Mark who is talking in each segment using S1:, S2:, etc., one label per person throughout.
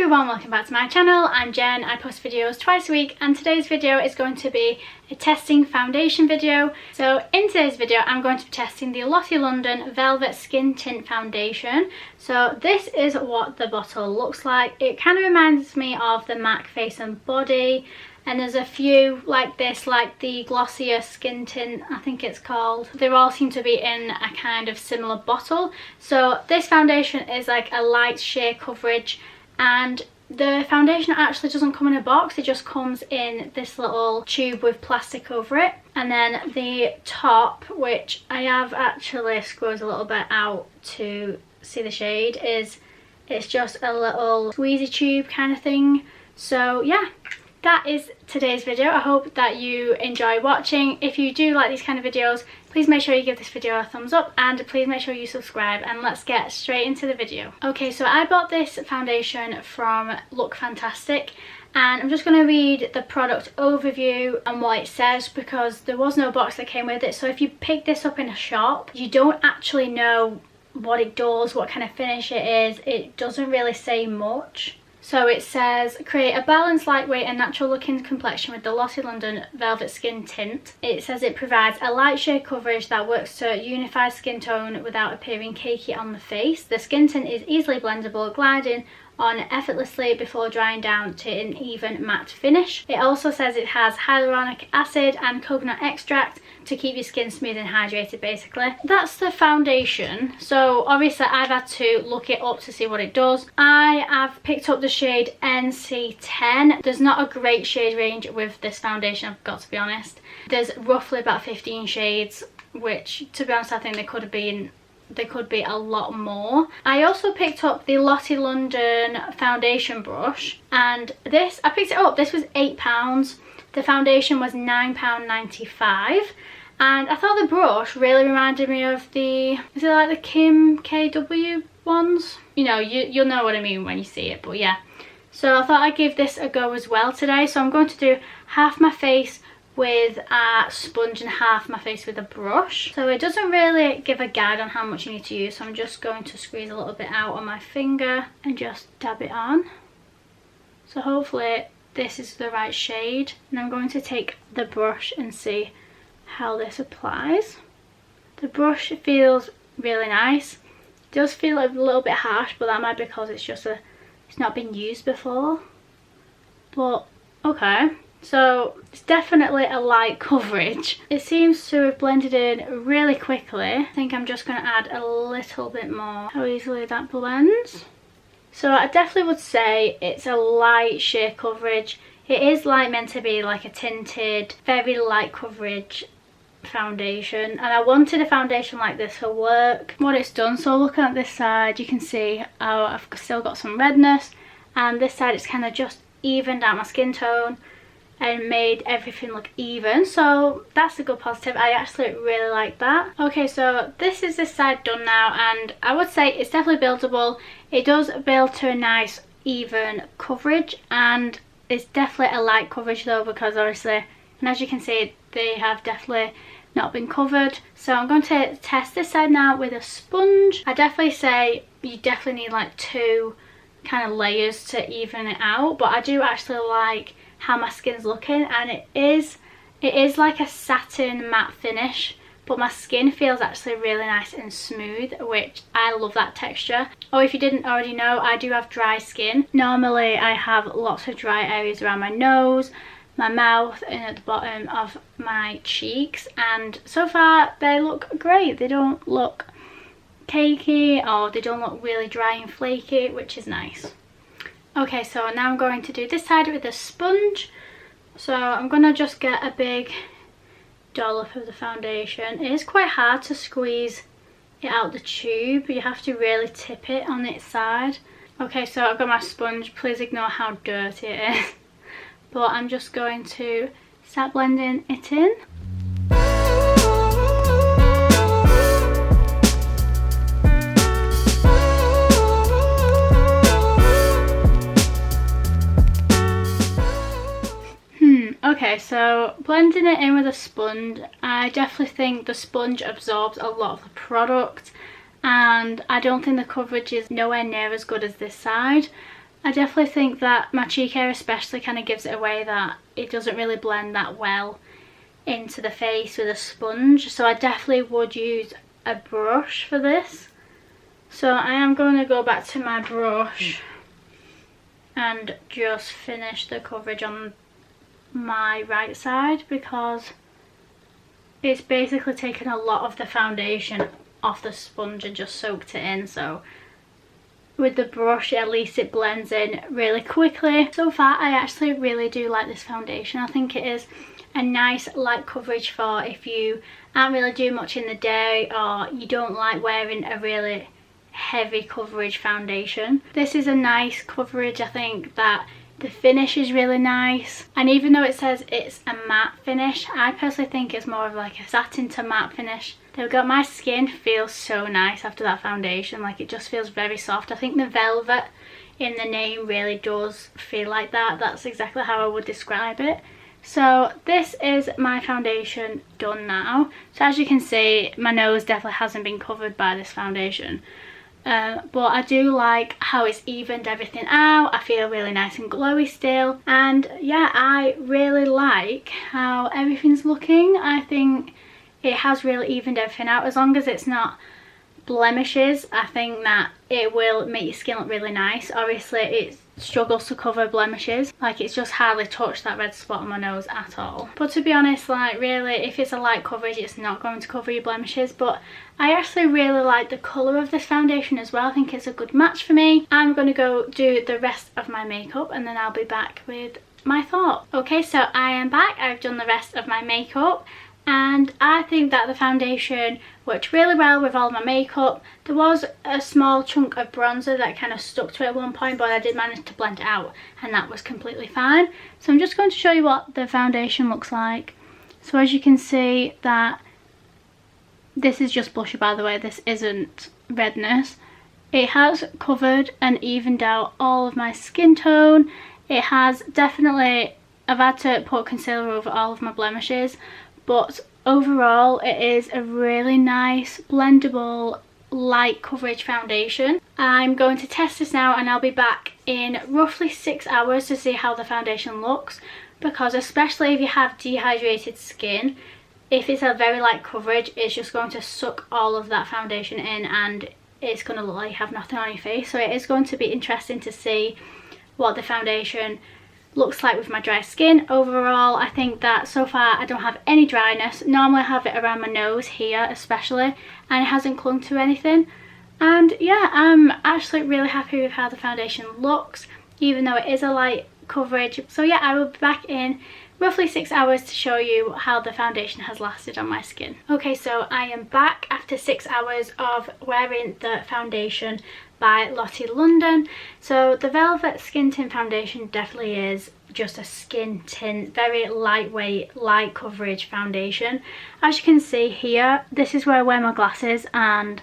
S1: everyone, welcome back to my channel. I'm Jen. I post videos twice a week and today's video is going to be a testing foundation video. So in today's video I'm going to be testing the Lottie London Velvet Skin Tint Foundation. So this is what the bottle looks like. It kind of reminds me of the MAC Face and Body, and there's a few like this, like the Glossier Skin Tint, I think it's called. They all seem to be in a kind of similar bottle. So this foundation is like a light sheer coverage, and the foundation actually doesn't come in a box, it just comes in this little tube with plastic over it. And then the top, which I have actually squeezed a little bit out to see the shade, it's just a little squeezy tube kind of thing. So yeah, that is today's video. I hope that you enjoy watching. If you do like these kind of videos, please make sure you give this video a thumbs up and please make sure you subscribe, and let's get straight into the video. Okay, so I bought this foundation from Look Fantastic and I'm just going to read the product overview and what it says because there was no box that came with it. So if you pick this up in a shop, you don't actually know what it does, what kind of finish it is. It doesn't really say much. So it says, create a balanced, lightweight and natural looking complexion with the Lottie London Velvet Skin Tint. It says it provides a light shade coverage that works to unify skin tone without appearing cakey on the face. The skin tint is easily blendable, gliding on effortlessly before drying down to an even matte finish. It also says it has hyaluronic acid and coconut extract to keep your skin smooth and hydrated basically. That's the foundation. So obviously I've had to look it up to see what it does. I have picked up the shade NC10. There's not a great shade range with this foundation, I've got to be honest. There's roughly about 15 shades, which to be honest I think there could be a lot more. I also picked up the Lottie London foundation brush, and this, I picked it up, this was £8. The foundation was £9.95, and I thought the brush really reminded me of the, is it like the Kim KW ones? You know, you'll know what I mean when you see it, but yeah. So I thought I'd give this a go as well today. So I'm going to do half my face with a sponge and half my face with a brush. So it doesn't really give a guide on how much you need to use, so I'm just going to squeeze a little bit out on my finger and just dab it on. So hopefully this is the right shade, and I'm going to take the brush and see how this applies. The brush feels really nice. It does feel a little bit harsh, but that might be because it's not been used before. But okay. So it's definitely a light coverage. It seems to have blended in really quickly. I think I'm just going to add a little bit more. How easily that blends. So I definitely would say it's a light sheer coverage. It is like meant to be like a tinted, very light coverage foundation, and I wanted a foundation like this for work. What it's done, so looking at this side, you can see I've still got some redness, and this side it's kind of just evened out my skin tone and made everything look even, so that's a good positive. I actually really like that. Okay, so this is this side done now, and I would say it's definitely buildable. It does build to a nice even coverage, and it's definitely a light coverage though, because obviously, and as you can see, they have definitely not been covered. So I'm going to test this side now with a sponge. I definitely say you definitely need like 2 kind of layers to even it out, but I do actually like how my skin's looking, and it is like a satin matte finish, but my skin feels actually really nice and smooth, which I love that texture. Oh, if you didn't already know, I do have dry skin. Normally I have lots of dry areas around my nose, my mouth, and at the bottom of my cheeks, and so far they look great. They don't look cakey, or they don't look really dry and flaky, which is nice. Okay, so now I'm going to do this side with a sponge. So I'm going to just get a big dollop of the foundation. It is quite hard to squeeze it out the tube. You have to really tip it on its side. Okay, so I've got my sponge. Please ignore how dirty it is. But I'm just going to start blending it in. Okay, so blending it in with a sponge, I definitely think the sponge absorbs a lot of the product, and I don't think the coverage is nowhere near as good as this side. I definitely think that my cheek area especially kind of gives it away that it doesn't really blend that well into the face with a sponge, so I definitely would use a brush for this. So I am going to go back to my brush and just finish the coverage on my right side, because it's basically taken a lot of the foundation off the sponge and just soaked it in. So with the brush, at least it blends in really quickly. So far I actually really do like this foundation. I think it is a nice light coverage for if you aren't really doing much in the day or you don't like wearing a really heavy coverage foundation. This is a nice coverage. I think that the finish is really nice, and even though it says it's a matte finish, I personally think it's more of like a satin to matte finish. There we go. My skin feels so nice after that foundation, like it just feels very soft. I think the velvet in the name really does feel like that. That's exactly how I would describe it. So this is my foundation done now. So as you can see, my nose definitely hasn't been covered by this foundation. But I do like how it's evened everything out. I feel really nice and glowy still, and yeah, I really like how everything's looking. I think it has really evened everything out. As long as it's not blemishes, I think that it will make your skin look really nice. Obviously it struggles to cover blemishes, like it's just hardly touched that red spot on my nose at all. But to be honest, like really, if it's a light coverage, it's not going to cover your blemishes. But I actually really like the colour of this foundation as well. I think it's a good match for me. I'm going to go do the rest of my makeup and then I'll be back with my thoughts. Okay, so I am back. I've done the rest of my makeup, and I think that the foundation worked really well with all my makeup. There was a small chunk of bronzer that kind of stuck to it at one point, but I did manage to blend it out and that was completely fine. So I'm just going to show you what the foundation looks like. So as you can see, that this is just blusher, by the way, this isn't redness. It has covered and evened out all of my skin tone. It has definitely, I've had to put concealer over all of my blemishes, but overall it is a really nice blendable light coverage foundation. I'm going to test this now and I'll be back in roughly 6 hours to see how the foundation looks, because especially if you have dehydrated skin, if it's a very light coverage, it's just going to suck all of that foundation in and it's going to look like you have nothing on your face. So it is going to be interesting to see what the foundation looks like with my dry skin. Overall, I think that so far I don't have any dryness. Normally I have it around my nose here especially, and it hasn't clung to anything. And yeah, I'm actually really happy with how the foundation looks, even though it is a light coverage. So yeah, I will be back in roughly 6 hours to show you how the foundation has lasted on my skin. Okay, so I am back after 6 hours of wearing the foundation by Lottie London. So the Velvet Skin Tint foundation definitely is just a skin tint, very lightweight, light coverage foundation. As you can see here, this is where I wear my glasses, and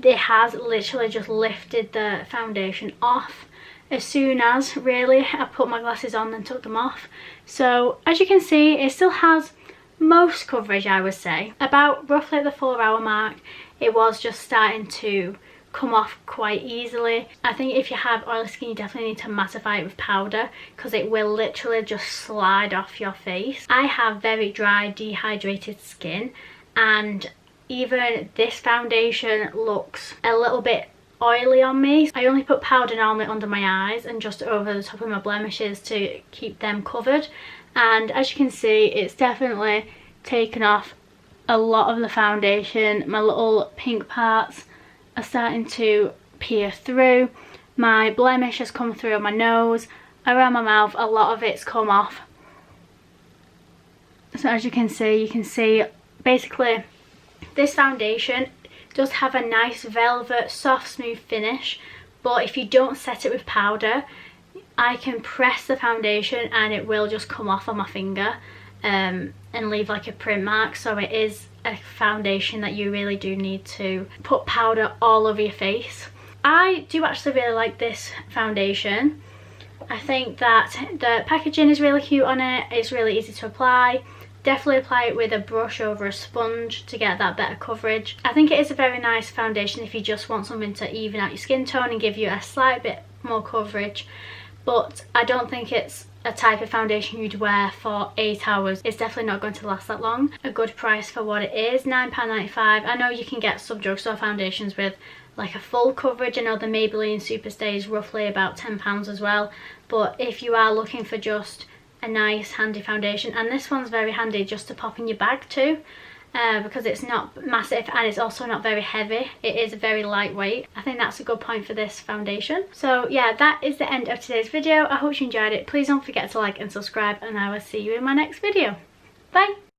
S1: it has literally just lifted the foundation off as soon as really I put my glasses on and took them off. So as you can see, it still has most coverage, I would say. About roughly at the 4 hour mark, it was just starting to come off quite easily. I think if you have oily skin, you definitely need to mattify it with powder, because it will literally just slide off your face. I have very dry, dehydrated skin, and even this foundation looks a little bit oily on me. I only put powder normally under my eyes and just over the top of my blemishes to keep them covered, and as you can see, it's definitely taken off a lot of the foundation. My little pink parts are starting to peer through. My blemish has come through on my nose, around my mouth, a lot of it's come off. So as you can see basically this foundation does have a nice velvet, soft, smooth finish, but if you don't set it with powder, I can press the foundation and it will just come off on my finger and leave like a print mark. So it is a foundation that you really do need to put powder all over your face. I do actually really like this foundation. I think that the packaging is really cute on it. It's really easy to apply. Definitely apply it with a brush over a sponge to get that better coverage. I think it is a very nice foundation if you just want something to even out your skin tone and give you a slight bit more coverage, but I don't think it's a type of foundation you'd wear for 8 hours. It's definitely not going to last that long. A good price for what it is, £9.95. I know you can get some drugstore foundations with like a full coverage. I know the Maybelline Superstay is roughly about £10 as well, but if you are looking for just a nice handy foundation, and this one's very handy just to pop in your bag too, because it's not massive and it's also not very heavy. It is very lightweight. I think that's a good point for this foundation. So yeah, that is the end of today's video. I hope you enjoyed it. Please don't forget to like and subscribe, and I will see you in my next video. Bye!